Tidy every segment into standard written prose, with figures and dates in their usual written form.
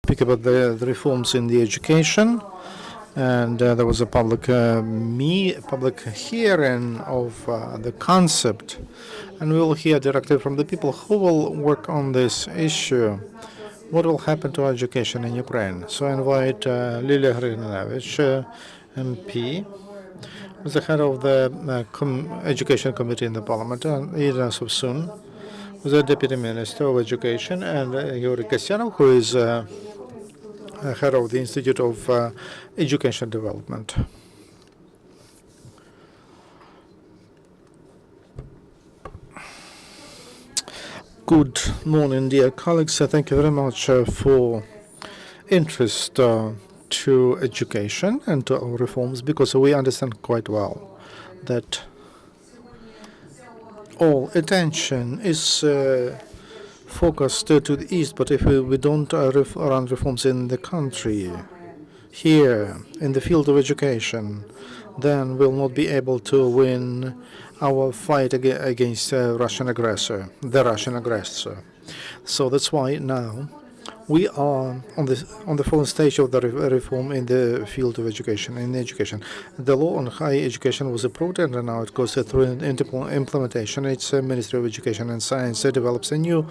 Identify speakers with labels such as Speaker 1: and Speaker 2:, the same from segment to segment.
Speaker 1: speak about the reforms in the education. And there was a public hearing of the concept, and we will hear directly from the people who will work on this issue. What will happen to education in Ukraine? So I invite Liliya Grynevych, MP, who's the head of the Education Committee in the Parliament, and Sovsun, who's the Deputy Minister of Education, and Georgiy Kasyanov, who is head of the Institute of Education Development. Good morning, dear colleagues. Thank you very much for interest to education and to our reforms, because we understand quite well that all attention is focused to the east, but if we don't run reforms in the country, here in the field of education, then we'll not be able to win our fight against the Russian aggressor. So that's why now we are on the fourth stage of the reform in the field of education. The law on higher education was approved, and now it goes through implementation. It's Ministry of Education and Science develops a new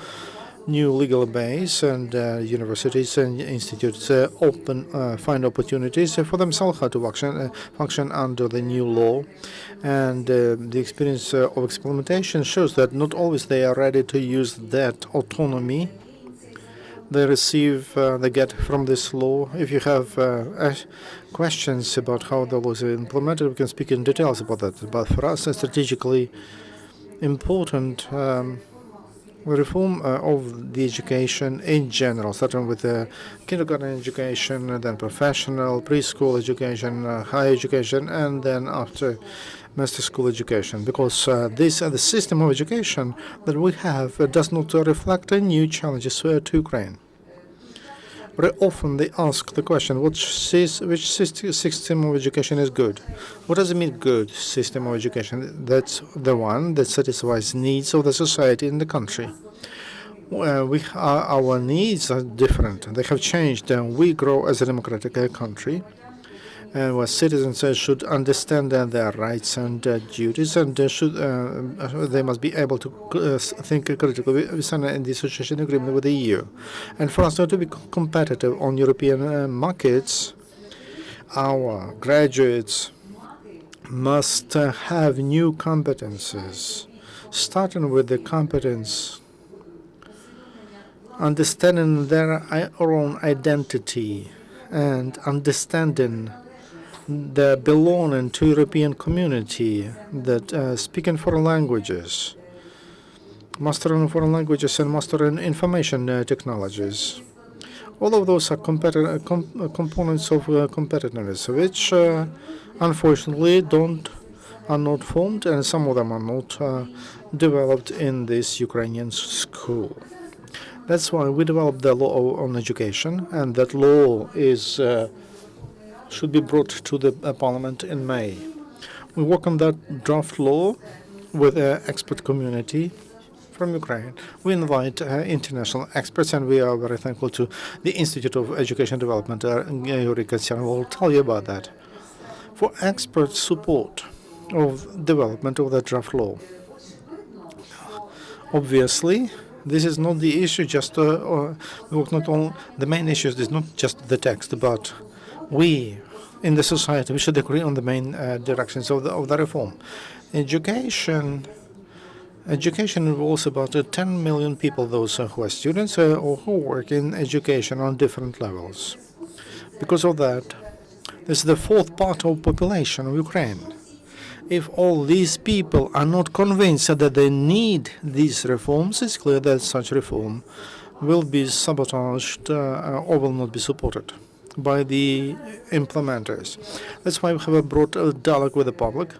Speaker 1: legal base, and universities and institutes find opportunities for themselves how to function under the new law. And the experience of experimentation shows that not always they are ready to use that autonomy they get from this law. If you have questions about how the laws are implemented, we can speak in details about that. But for us, it's strategically important reform of the education in general, starting with kindergarten education, then professional, preschool education, higher education, and then after master school education, because the system of education that we have does not reflect new challenges to Ukraine. Very often they ask the question, which system of education is good? What does it mean, good system of education? That's the one that satisfies needs of the society in the country. Our needs are different. They have changed. We grow as a democratic country, where citizens should understand their rights and duties, and they must be able to think critically. We signed the association agreement with the EU, and for us to be competitive on European markets, our graduates must have new competences, starting with the competence understanding their own identity and understanding the belonging to European community, that speaking foreign languages, mastering foreign languages and mastering information technologies. All of those are components of competitiveness, which unfortunately are not formed, and some of them are not developed in this Ukrainian school. That's why we developed the law on education, and that law should be brought to the Parliament in May. We work on that draft law with the expert community from Ukraine. We invite international experts, and we are very thankful to the Institute of Education Development. Georgiy Kasyanov will tell you about that. For expert support of development of the draft law. Obviously, this is not the issue. The main issue is not just the text, but we in the society we should agree on the main directions of the reform. Education involves about 10 million people, those who are students or who work in education on different levels. Because of that, this is the fourth part of population of Ukraine. If all these people are not convinced that they need these reforms, it's clear that such reform will be sabotaged or will not be supported by the implementers. That's why we have a broad dialogue with the public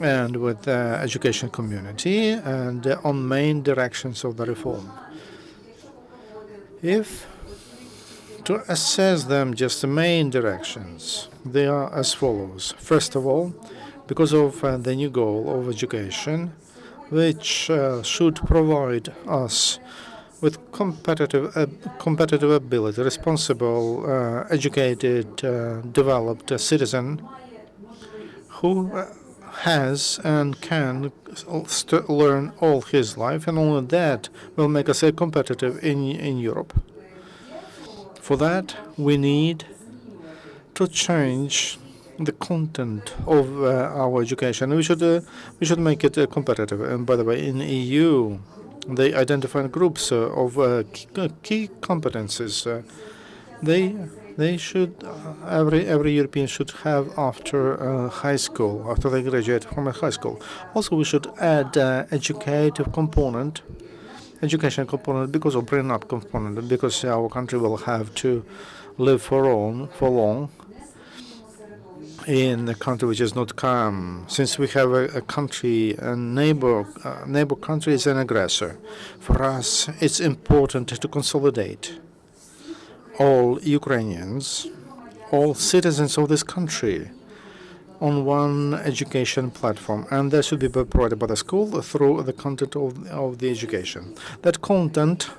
Speaker 1: and with the education community and on main directions of the reform. If to assess them, just the main directions, they are as follows. First of all, because of the new goal of education, which should provide us with competitive ability, responsible, educated, developed citizen who has and can learn all his life, and only that will make us competitive in Europe. For that, we need to change the content of our education. We should make it competitive. And by the way, in EU, they identify groups of key competences. They should every European should have after high school, after they graduate from a high school. Also, we should add education component because of bring up component, because our country will have to live for long in a country which is not calm. Since we have a country, a neighbor country is an aggressor. For us, it's important to consolidate all Ukrainians, all citizens of this country on one education platform, and that should be provided by the school through the content of the education. That content,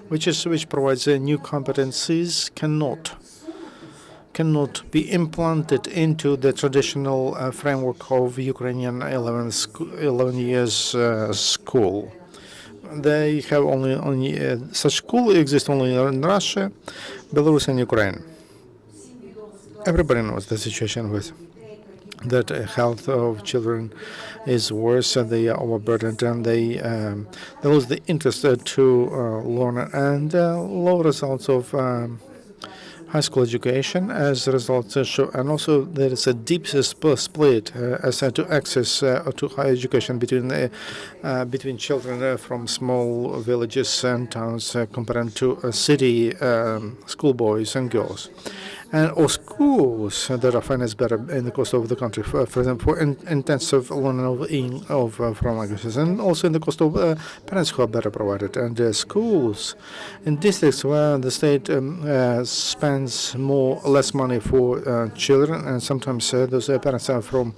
Speaker 1: which provides new competencies, cannot be implanted into the traditional framework of Ukrainian 11 years school. They have only such school exists only in Russia, Belarus, and Ukraine. Everybody knows the situation with that health of children is worse, and they are overburdened, and they lose the interest to learn, and low results of high school education as a result show, and also there is a deep split as to access to higher education between children from small villages and towns compared to city schoolboys and girls. And or schools that are financed better in the cost of the country, for example, for intensive learning of foreign languages, and also in the cost of parents who are better provided. And schools in districts where the state spends less money for children, and sometimes those parents are from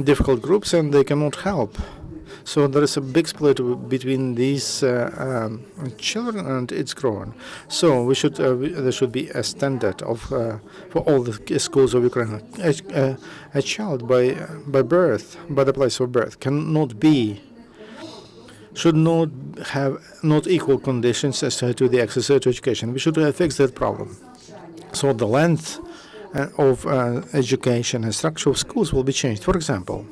Speaker 1: difficult groups and they cannot help. So there is a big split between these children, and it's growing. So there should be a standard of for all the schools of Ukraine. A child by birth, by the place of birth, should not have not equal conditions as to the access to education. We should fix that problem. So the length of education and structure of schools will be changed. For example,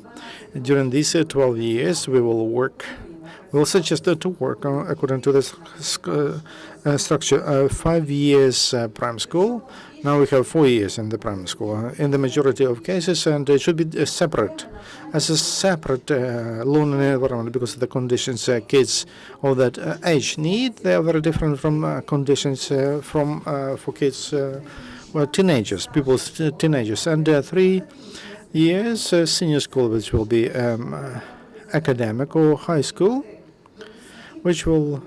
Speaker 1: during these 12 years, we will suggest to work according to this structure. 5 years prime school. Now we have 4 years in the primary school in the majority of cases, and it should be separate, as a separate learning environment, because the conditions kids of that age need, they are very different from conditions for kids, teenagers, teenagers, and 3 years senior school, which will be academic or high school, which will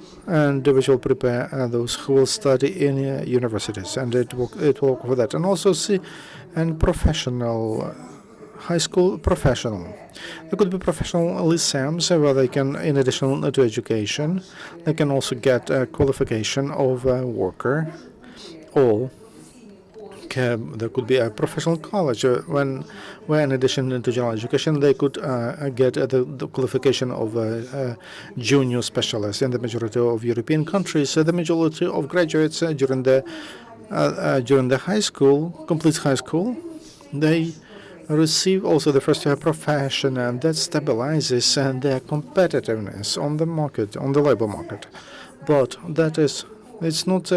Speaker 1: prepare those who will study in universities, and it will work for that. And also professional high school professional. There could be professional lyceums where they can, in addition to education, they can also get a qualification of a worker, or there could be a professional college where in addition to general education they could get the qualification of a junior specialist. In the majority of European countries, the majority of graduates during the high school, complete high school, they receive also the first year profession, and that stabilizes their competitiveness on the market, on the labor market. But it's not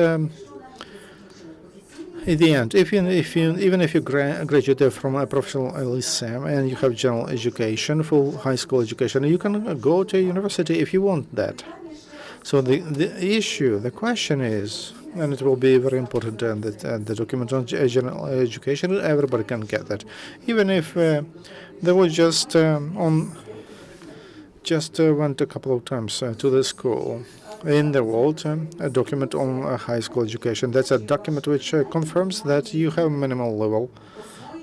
Speaker 1: in the end, even if you graduate from a professional lyceum and you have general education, full high school education, you can go to university if you want that. So the question is, and it will be very important that the document on general education, everybody can get that, even if they were just went a couple of times to the school. In the world, a document on high school education. That's a document which confirms that you have minimal level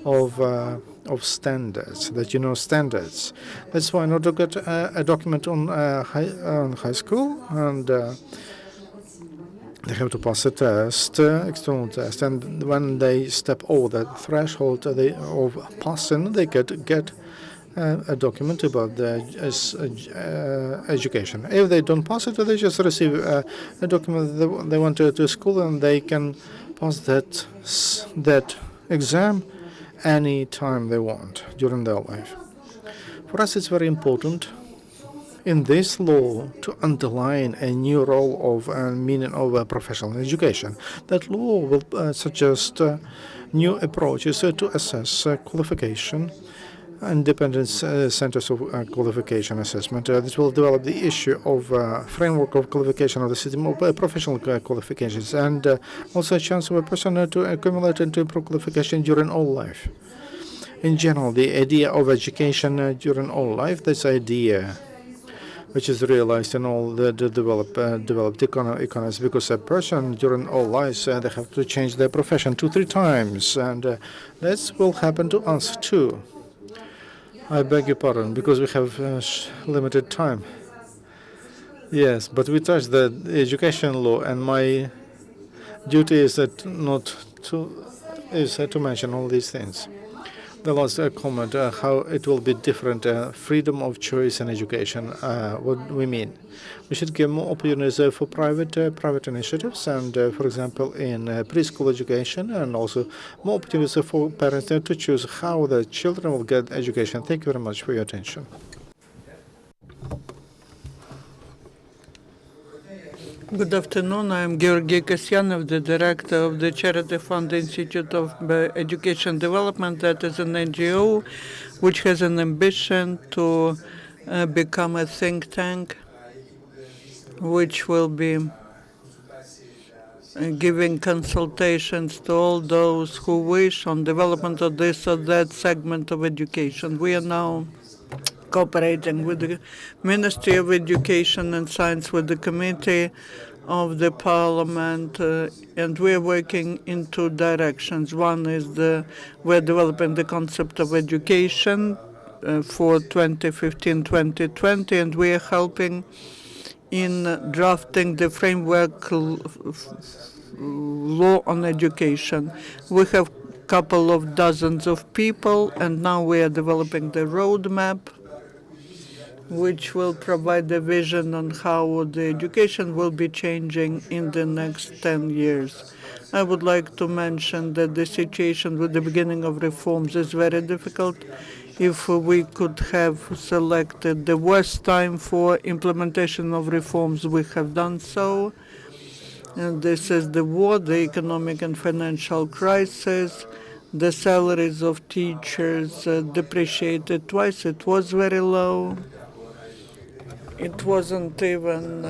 Speaker 1: of standards, that you know standards. That's why in order to get a document on high school, and they have to pass a test, external test, and when they step over that threshold of passing, they get a document about their education. If they don't pass it, they just receive a document that they went to school, and they can pass that exam any time they want during their life. For us, it's very important in this law to underline a new role of and meaning of professional education. That law will suggest new approaches to assess qualification, independent centers of qualification assessment. This will develop the issue of framework of qualification of the system of professional qualifications, and also a chance of a person to accumulate and to improve qualification during all life. In general, the idea of education during all life, this idea which is realized in all the developed economies, because a person during all lives they have to change their profession 2-3 times, and that will happen to us too. I beg your pardon, because we have limited time. Yes, but we touched the education law, and my duty is to mention all these things. The last comment, how it will be different, freedom of choice in education. What we mean? We should give more opportunities for private initiatives, and for example, in preschool education, and also more opportunities for parents to choose how the children will get education. Thank you very much for your attention.
Speaker 2: Good afternoon. I am Georgiy Kasyanov, the director of the Charity Fund Institute of Education Development. That is an NGO which has an ambition to become a think tank which will be giving consultations to all those who wish on development of this or that segment of education. We are now cooperating with the Ministry of Education and Science, with the Committee of the Parliament, and we're working in 2 directions. One is we're developing the concept of education for 2015-2020, and we are helping in drafting the framework law on education. We have a couple of dozens of people, and now we are developing the roadmap, which will provide a vision on how the education will be changing in the next 10 years. I would like to mention that the situation with the beginning of reforms is very difficult. If we could have selected the worst time for implementation of reforms, we have done so. And this is the war, the economic and financial crisis. The salaries of teachers depreciated twice. It was very low. It wasn't even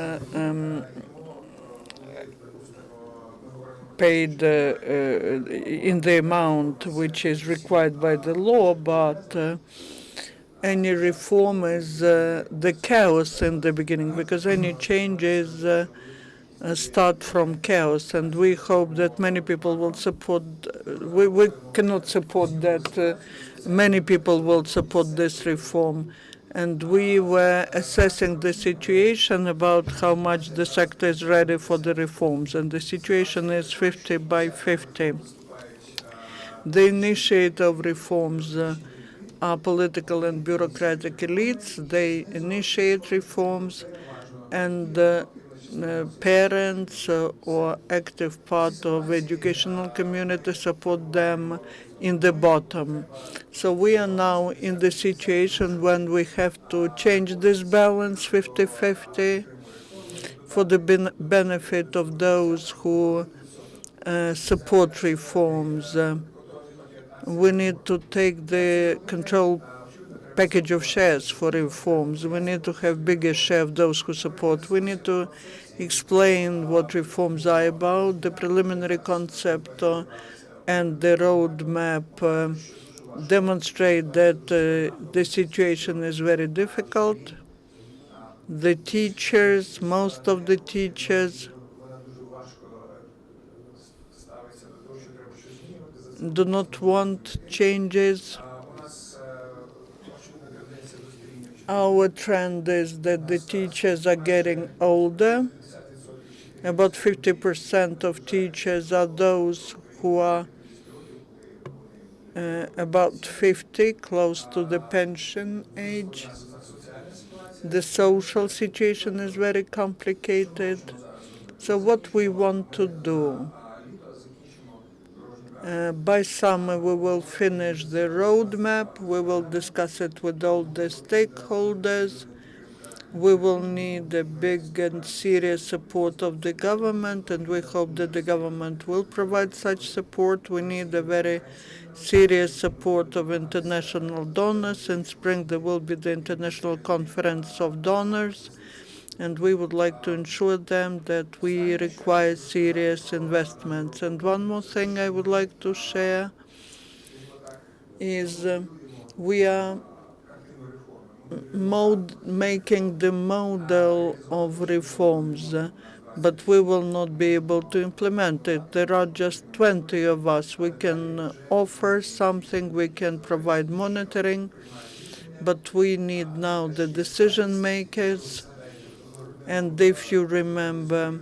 Speaker 2: paid in the amount which is required by the law, but any reform is the chaos in the beginning, because any changes start from chaos, and we hope that many people will support. We cannot support that many people will support this reform. And we were assessing the situation about how much the sector is ready for the reforms, and the situation is 50-50. The initiator of reforms are political and bureaucratic elites. They initiate reforms, and parents or active part of educational community support them in the bottom. So we are now in the situation when we have to change this balance 50-50 for the benefit of those who support reforms. We need to take the control package of shares for reforms. We need to have bigger share of those who support. We need to explain what reforms are about, the preliminary concept and the roadmap demonstrate that the situation is very difficult. The teachers, most of the teachers, do not want changes. Our trend is that the teachers are getting older. About 50% of teachers are those who are about 50, close to the pension age. The social situation is very complicated. So what we want to do, by summer we will finish the roadmap, we will discuss it with all the stakeholders. We will need a big and serious support of the government, and we hope that the government will provide such support. We need a very serious support of international donors. In spring there will be the International Conference of Donors, and we would like to ensure them that we require serious investments. And one more thing I would like to share is we are making the model of reforms, but we will not be able to implement it. There are just 20 of us. We can offer something, we can provide monitoring, but we need now the decision makers. And if you remember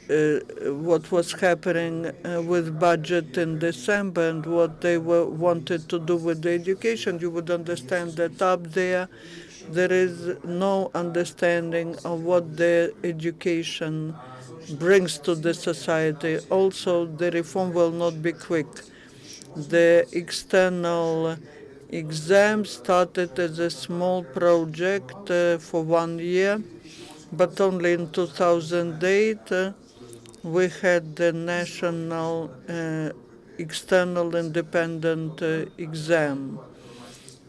Speaker 2: what was happening with budget in December and what they wanted to do with the education, you would understand that up there is no understanding of what the education brings to the society. Also, the reform will not be quick. The external exam started as a small project for 1 year, but only in 2008 we had the national external independent exam.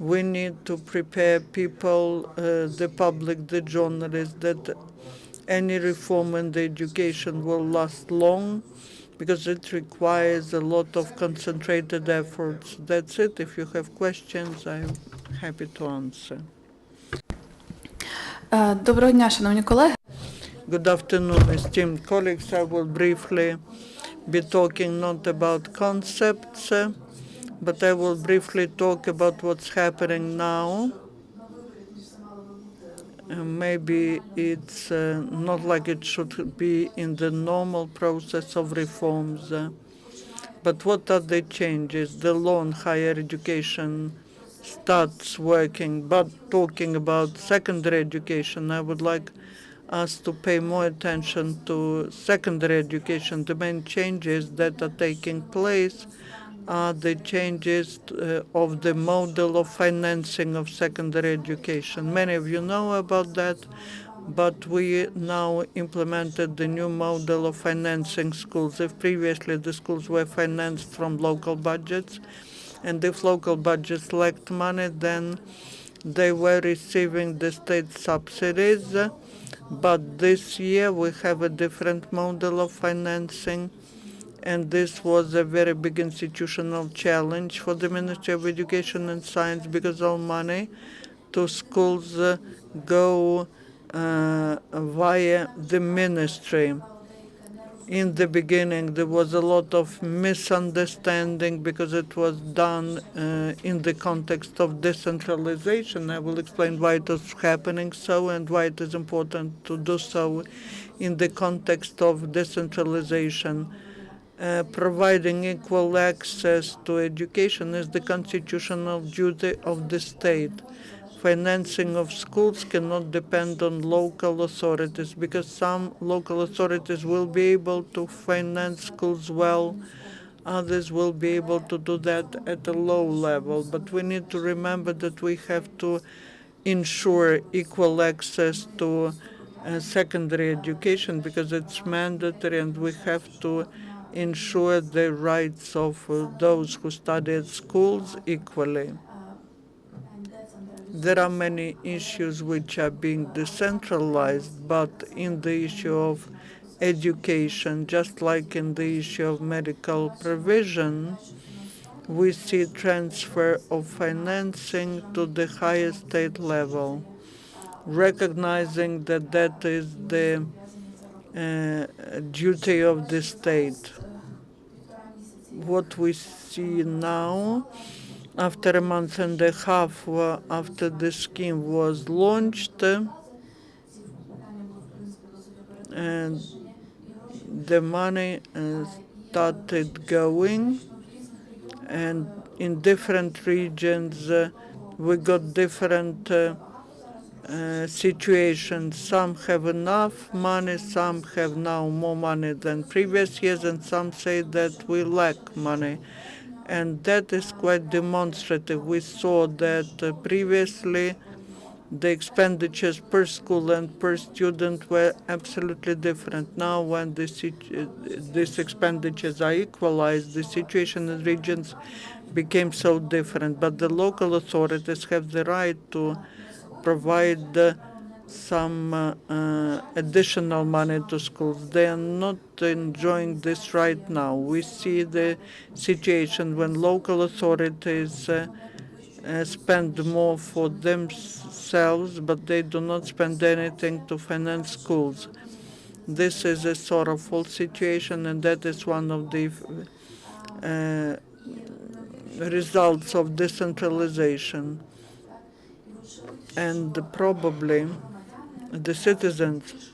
Speaker 2: We need to prepare people, the public, the journalists, that any reform in the education will last long, because it requires a lot of concentrated efforts. That's it. If you have questions, I'm happy to answer.
Speaker 3: Доброго дня, шановні колеги.
Speaker 2: Good afternoon, esteemed colleagues. I will briefly be talking not about concepts, but I will briefly talk about what's happening now. Maybe it's not like it should be in the normal process of reforms. But what are the changes? The law on higher education starts working, but talking about secondary education, I would like us to pay more attention to secondary education. The main changes that are taking place are the changes of the model of financing of secondary education. Many of you know about that, but we now implemented the new model of financing schools. If previously the schools were financed from local budgets, and if local budgets lacked money, then they were receiving the state subsidies. But this year we have a different model of financing, and this was a very big institutional challenge for the Ministry of Education and Science, because all money to schools go via the ministry. In the beginning, there was a lot of misunderstanding because it was done in the context of decentralization. I will explain why it is happening so and why it is important to do so in the context of decentralization. Providing equal access to education is the constitutional duty of the state. Financing of schools cannot depend on local authorities, because some local authorities will be able to finance schools well, others will be able to do that at a low level. But we need to remember that we have to ensure equal access to secondary education, because it's mandatory, and we have to ensure the rights of those who study at schools equally. There are many issues which are being decentralized, but in the issue of education, just like in the issue of medical provision, we see transfer of financing to the highest state level, recognizing that that is the duty of the state. What we see now, after a month and a half after the scheme was launched, and the money started going, and in different regions we got different situations. Some have enough money, some have now more money than previous years, and some say that we lack money. And that is quite demonstrative. We saw that previously the expenditures per school and per student were absolutely different. Now, when these expenditures are equalized, the situation in regions became so different. But the local authorities have the right to provide some additional money to schools. They are not enjoying this right now. We see the situation when local authorities spend more for themselves, but they do not spend anything to finance schools. This is a sorrowful situation, and that is one of the results of decentralization. And probably the citizens,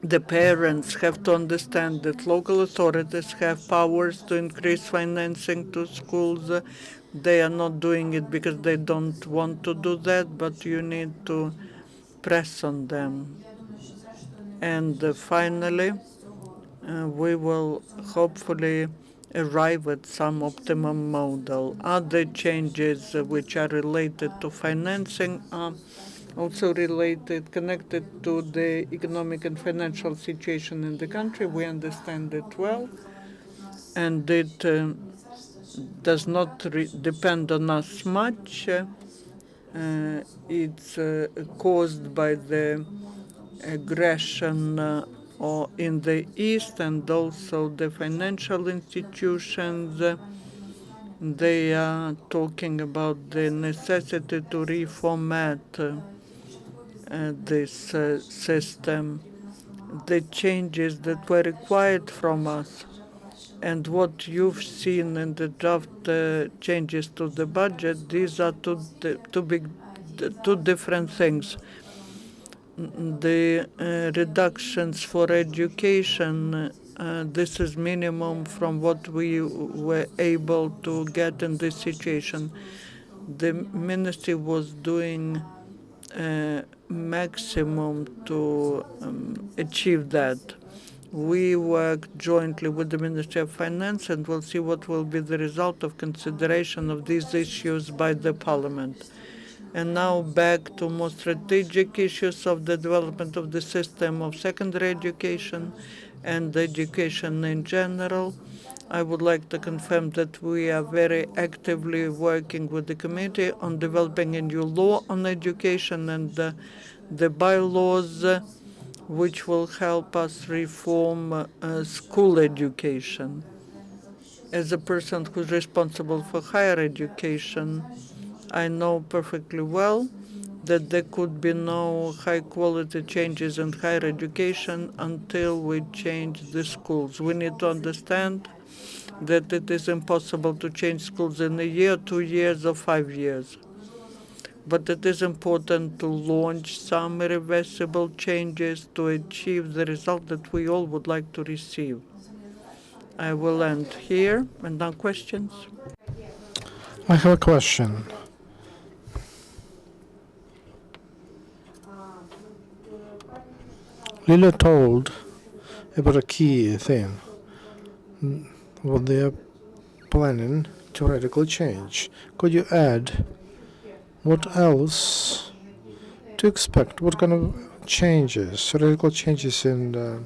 Speaker 2: the parents have to understand that local authorities have powers to increase financing to schools. They are not doing it because they don't want to do that, but you need to press on them. And finally, we will hopefully arrive at some optimum model. Other changes which are related to financing are also connected to the economic and financial situation in the country. We understand it well, and it does not depend on us much. It's caused by the aggression or in the East, and also the financial institutions. They are talking about the necessity to reformat this system, the changes that were required from us. And what you've seen in the draft changes to the budget, these are two different things. The reductions for education, this is minimum from what we were able to get in this situation. The ministry was doing maximum to achieve that. We work jointly with the Ministry of Finance, and we'll see what will be the result of consideration of these issues by the Parliament. And now back to more strategic issues of the development of the system of secondary education and education in general. I would like to confirm that we are very actively working with the committee on developing a new law on education and the bylaws which will help us reform school education. As a person who's responsible for higher education, I know perfectly well that there could be no high-quality changes in higher education until we change the schools. We need to understand that it is impossible to change schools in a year, 2 years, or 5 years. But it is important to launch some irreversible changes to achieve the result that we all would like to receive. I will end here. And now questions?
Speaker 1: I have a question. Liliya told about a key thing, what they are planning to radically change. Could you add what else to expect? What kind of changes, radical changes in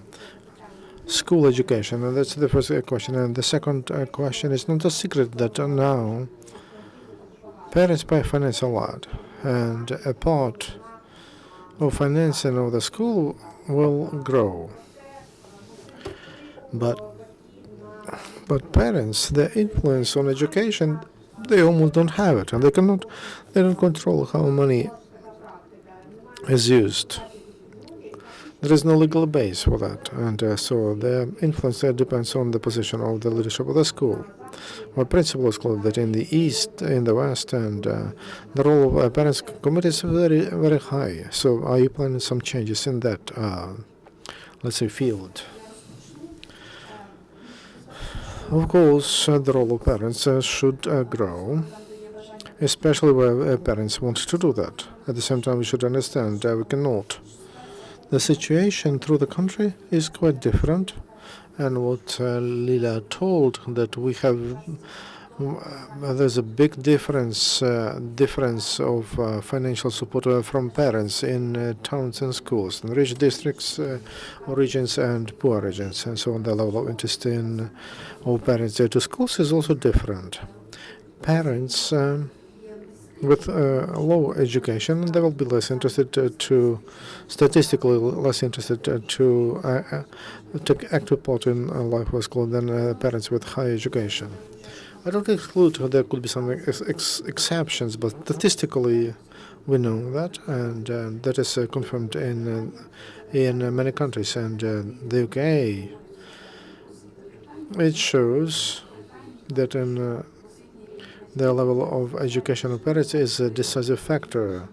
Speaker 1: school education? And that's the first question. And the second question is not a secret that now parents pay finance a lot, and a part of financing of the school will grow. But parents, their influence on education, they almost don't have it, and they don't control how money is used. There is no legal base for that, and so the influence depends on the position of the leadership of the school. Our principal is called that in the east, in the west, and the role of parents' committee is very, very high. So are you planning some changes in that, let's say, field? Of course, the role of parents should grow, especially where parents want to do that. At the same time, we should understand we cannot. The situation through the country is quite different, and what Liliya told that we have there's a big difference of financial support from parents in towns and schools, in rich districts, regions, and poor regions, and so on. The level of interest in of parents to schools is also different. Parents with low education, they will be less interested statistically less interested to take active part in life of school than parents with high education. I don't exclude there could be some exceptions, but statistically we know that, and that is confirmed in many countries. And the UK, it shows that in the level of education of parents is a decisive factor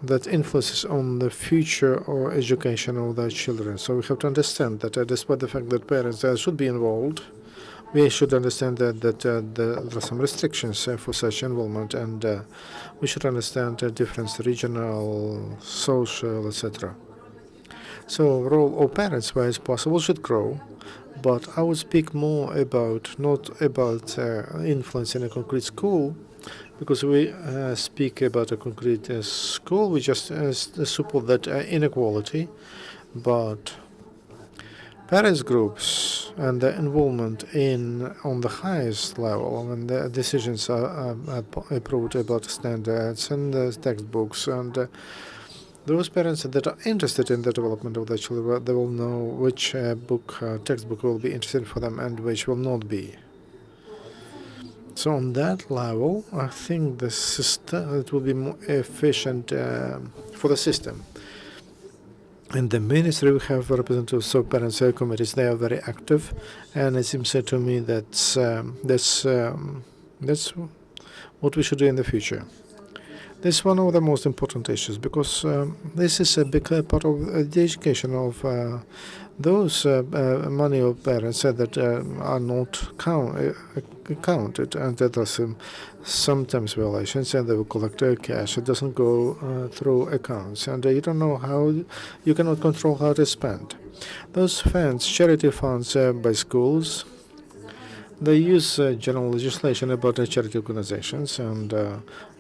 Speaker 1: that influences on the future or education of their children. So we have to understand that despite the fact that parents should be involved, we should understand that there are some restrictions for such involvement, and we should understand the difference, regional, social, etc. So role of parents, where it's possible, should grow. But I would speak more about not about influence in a concrete school, because we speak about a concrete school. We just support that inequality, but parents groups and the involvement on the highest level when the decisions are approved about standards and textbooks, and those parents that are interested in the development of their children, they will know which textbook will be interested for them and which will not be. So on that level, I think the system, it will be more efficient for the system. In the ministry, we have representatives of parents' committees. They are very active, and it seems to me that's what we should do in the future. This is one of the most important issues, because this is a big part of the education of those money of parents that are not counted, and that are sometimes violations, and they will collect cash. It doesn't go through accounts, and you don't know how, you cannot control how to spend. Those funds, charity funds by schools, they use general legislation about charity organizations, and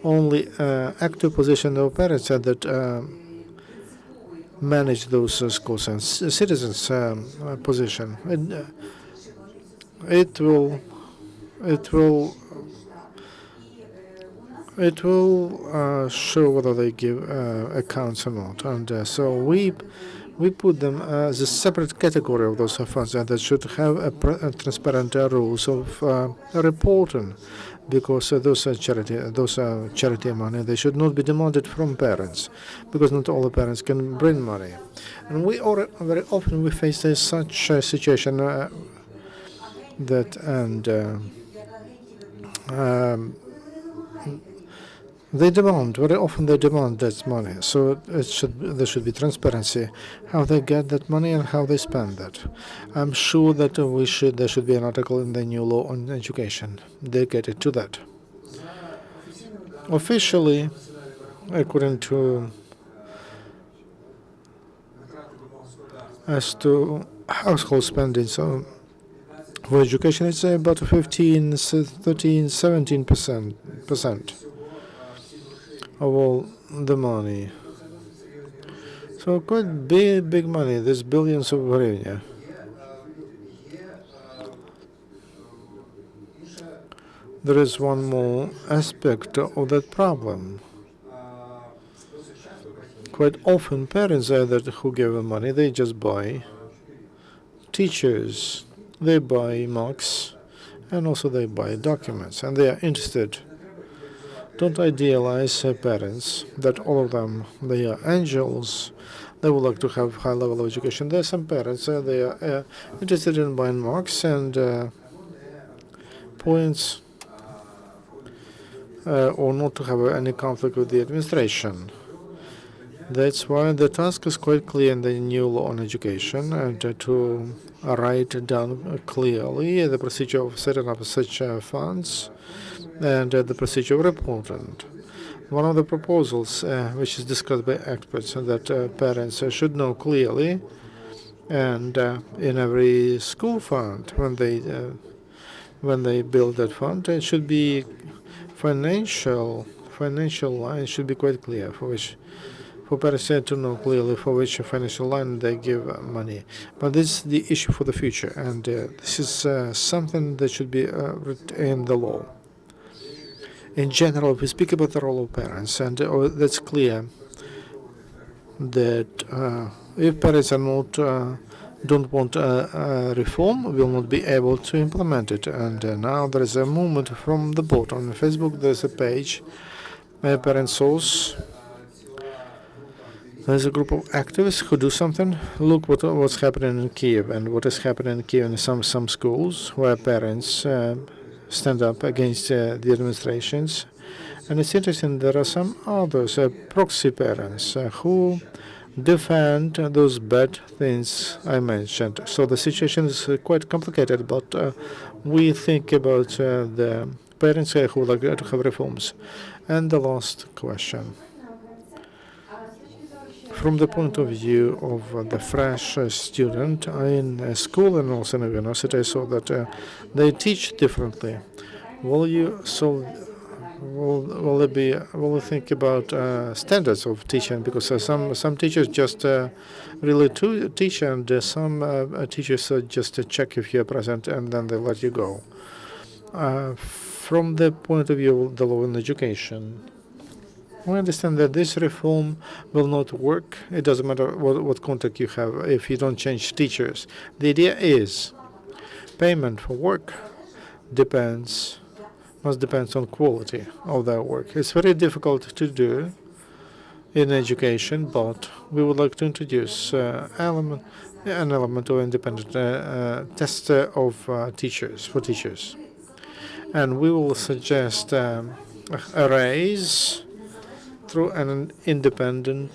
Speaker 1: only active position of parents that manage those schools, and citizens' position. It will show whether they give accounts or not, and so we put them as a separate category of those funds, and that should have transparent rules of reporting, because those are charity money. They should not be demanded from parents, because not all the parents can bring money. And very often we face such a situation that they demand that money. So there should be transparency how they get that money and how they spend that. I'm sure that there should be an article in the new law on education dedicated to that. Officially, according to household spending, so for education, it's about 13, 17% of all the money. So quite big money. There's billions of hryvnia. There is one more aspect of that problem. Quite often, parents who give money, they just buy teachers. They buy marks, and also they buy documents, and they are interested. Don't idealize parents, that all of them, they are angels. They would like to have high level of education. There are some parents, they are interested in buying marks and points, or not to have any conflict with the administration. That's why the task is quite clear in the new law on education, and to write down clearly the procedure of setting up such funds and the procedure of reporting. One of the proposals which is discussed by experts that parents should know clearly, and in every school fund when they build that fund, it should be financial line should be quite clear for parents to know clearly for which financial line they give money. But this is the issue for the future, and this is something that should be written in the law. In general, we speak about the role of parents, and that's clear that if parents are not don't want reform, will not be able to implement it. And now there is a movement from the board on Facebook. There's a page, Parent Source. There's a group of activists who do something. Look what's happening in Kiev and what is happening in Kiev in some schools where parents stand up against the administrations. And it's interesting, there are some others, proxy parents, who defend those bad things I mentioned. So the situation is quite complicated, but we think about the parents who would like to have reforms. And the last question. From the point of view of the fresh student in a school and also in a university, I saw that they teach differently. Will you think about standards of teaching? Because some teachers just really teach, and some teachers just check if you're present and then they let you go. From the point of view of the law in education, we understand that this reform will not work. It doesn't matter what contact you have if you don't change teachers. The idea is payment for work must depend on quality of their work. It's very difficult to do in education, but we would like to introduce an element of independent test of teachers. And we will suggest a raise through an independent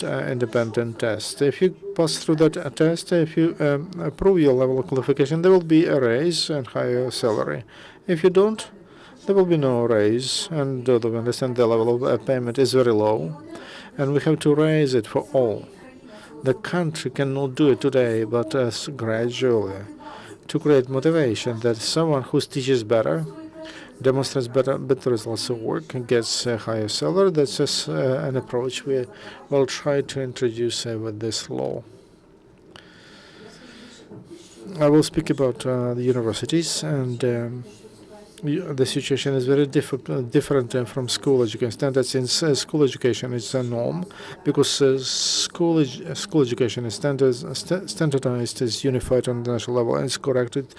Speaker 1: test. If you pass through that test, if you prove your level of qualification, there will be a raise and higher salary. If you don't, there will be no raise, and we understand the level of payment is very low, and we have to raise it for all. The country cannot do it today, but gradually, to create motivation that someone who teaches better, demonstrates better results of work and gets a higher salary. That's just an approach we will try to introduce with this law. I will speak about the universities, and the situation is very different from school education. Standards in school education is a norm because school education is standardized, is unified on the national level, and it's correct. It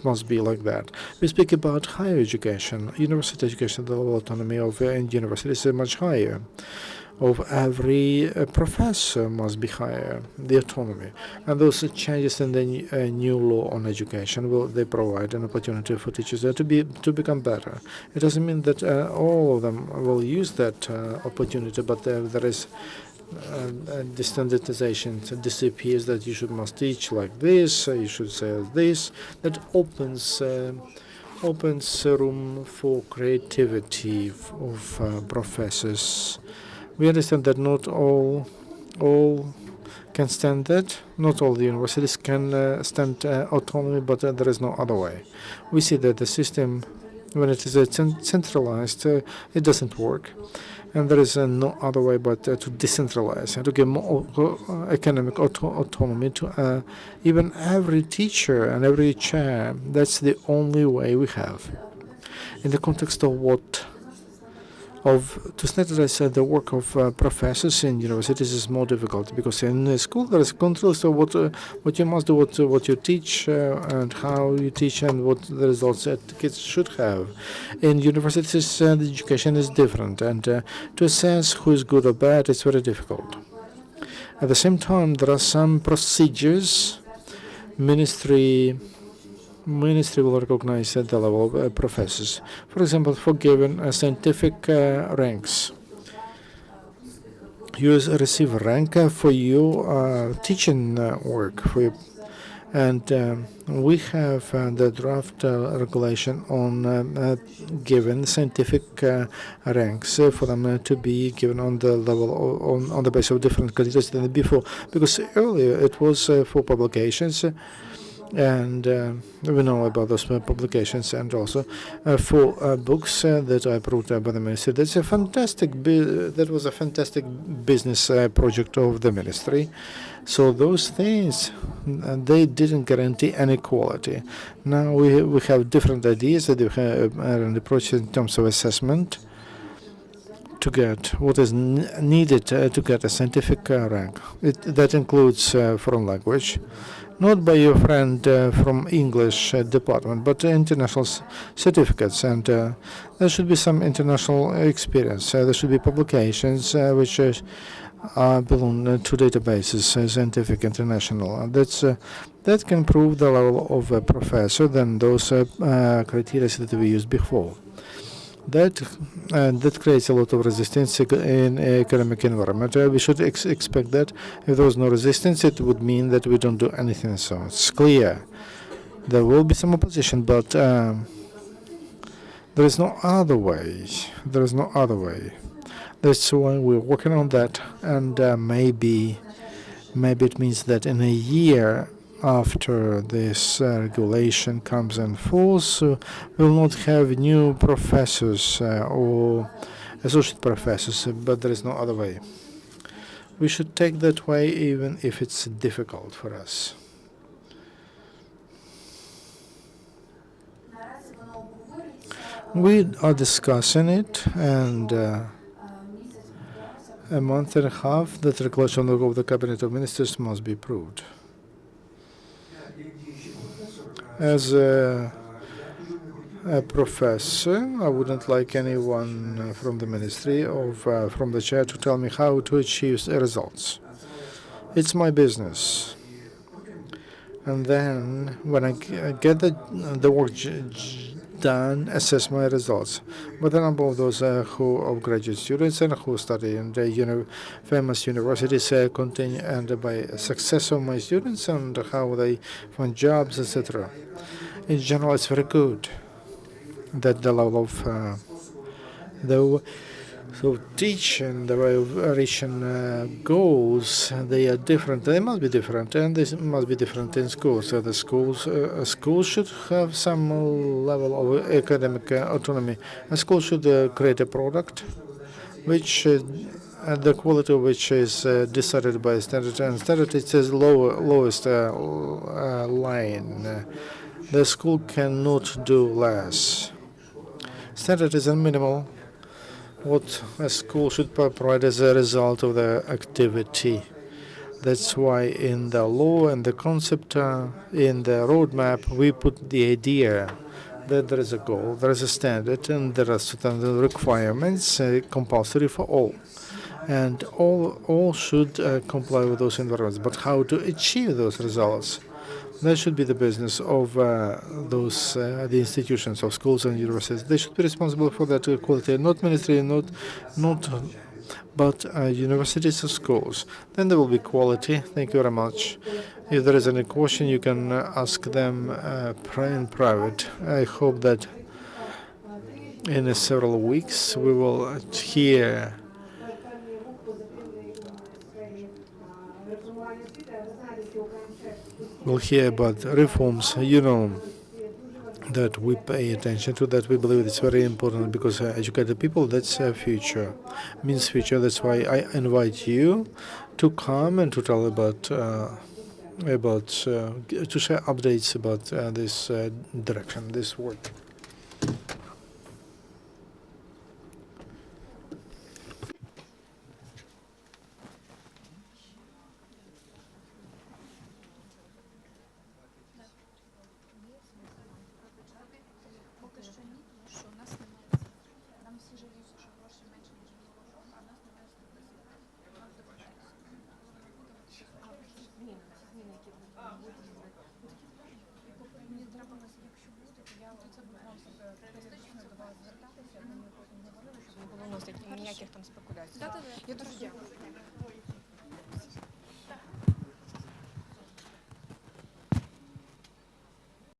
Speaker 1: must be like that. We speak about higher education, university education. The level of autonomy of universities is much higher. Of every professor must be higher, the autonomy. And those changes in the new law on education they provide an opportunity for teachers to become better. It doesn't mean that all of them will use that opportunity, but there is the standardization disappears, that you must teach like this, you should say this. That opens room for creativity of professors. We understand that not all can stand that. Not all the universities can stand autonomy, but there is no other way. We see that the system, when it is centralized, it doesn't work. And there is no other way but to decentralize and to give more economic autonomy to even every teacher and every chair. That's the only way we have. In the context to standardize the work of professors in universities is more difficult, because in school there is control. So what you must do, what you teach, and how you teach, and what the results that kids should have. In universities, the education is different, and to assess who is good or bad is very difficult. At the same time, there are some procedures. Ministry will recognize at the level of professors. For example, for given scientific ranks. You receive rank for your teaching work, and we have the draft regulation on given scientific ranks for them to be given on the level on the basis of different criteria than before. Because earlier it was for publications. And we know about those publications, and also for books that are approved by the ministry. That was a fantastic business project of the ministry. So those things, they didn't guarantee any quality. Now we have different ideas that we have an approach in terms of assessment to get what is needed to get a scientific rank. That includes foreign language. Not by your friend from English department, but international certificates, and there should be some international experience. There should be publications which belong to databases, scientific international. That can prove the level of a professor than those criteria that we used before. That creates a lot of resistance in academic environment. We should expect that if there was no resistance, it would mean that we don't do anything. So it's clear there will be some opposition, but there is no other way. There is no other way. That's why we're working on that, and maybe it means that in a year after this regulation comes in force, we will not have new professors or associate professors, but there is no other way. We should take that way even if it's difficult for us. We are discussing it, and a month and a half, that regulation of the Cabinet of Ministers must be approved. As a professor, I wouldn't like anyone from the ministry or from the chair to tell me how to achieve results. It's my business. And then when I get the work done, assess my results. But the number of those of graduate students and who study in the famous universities continue, and by success of my students and how they find jobs, etc. In general, it's very good that the level of teaching, the way of reaching goals, they are different. They must be different, and they must be different in schools. So the schools should have some level of academic autonomy. A school should create a product which the quality of which is decided by standard, and standard it says lowest line. The school cannot do less. Standard is a minimal what a school should provide as a result of the activity. That's why in the law and the concept, in the roadmap, we put the idea that there is a goal, there is a standard, and there are certain requirements compulsory for all. And all should comply with those environments. But how to achieve those results? That should be the business of the institutions of schools and universities. They should be responsible for that quality, not ministry, but universities or schools. Then there will be quality. Thank you very much. If there is any question, you can ask them in private. I hope that in several weeks we will hear about reforms. You know that we pay attention to that. We believe it's very important because educated people, that's future, means future. That's why I invite you to come and to tell to share updates about this direction, this work.
Speaker 4: вносить ніяких там спекуляцій. Я дуже дякую.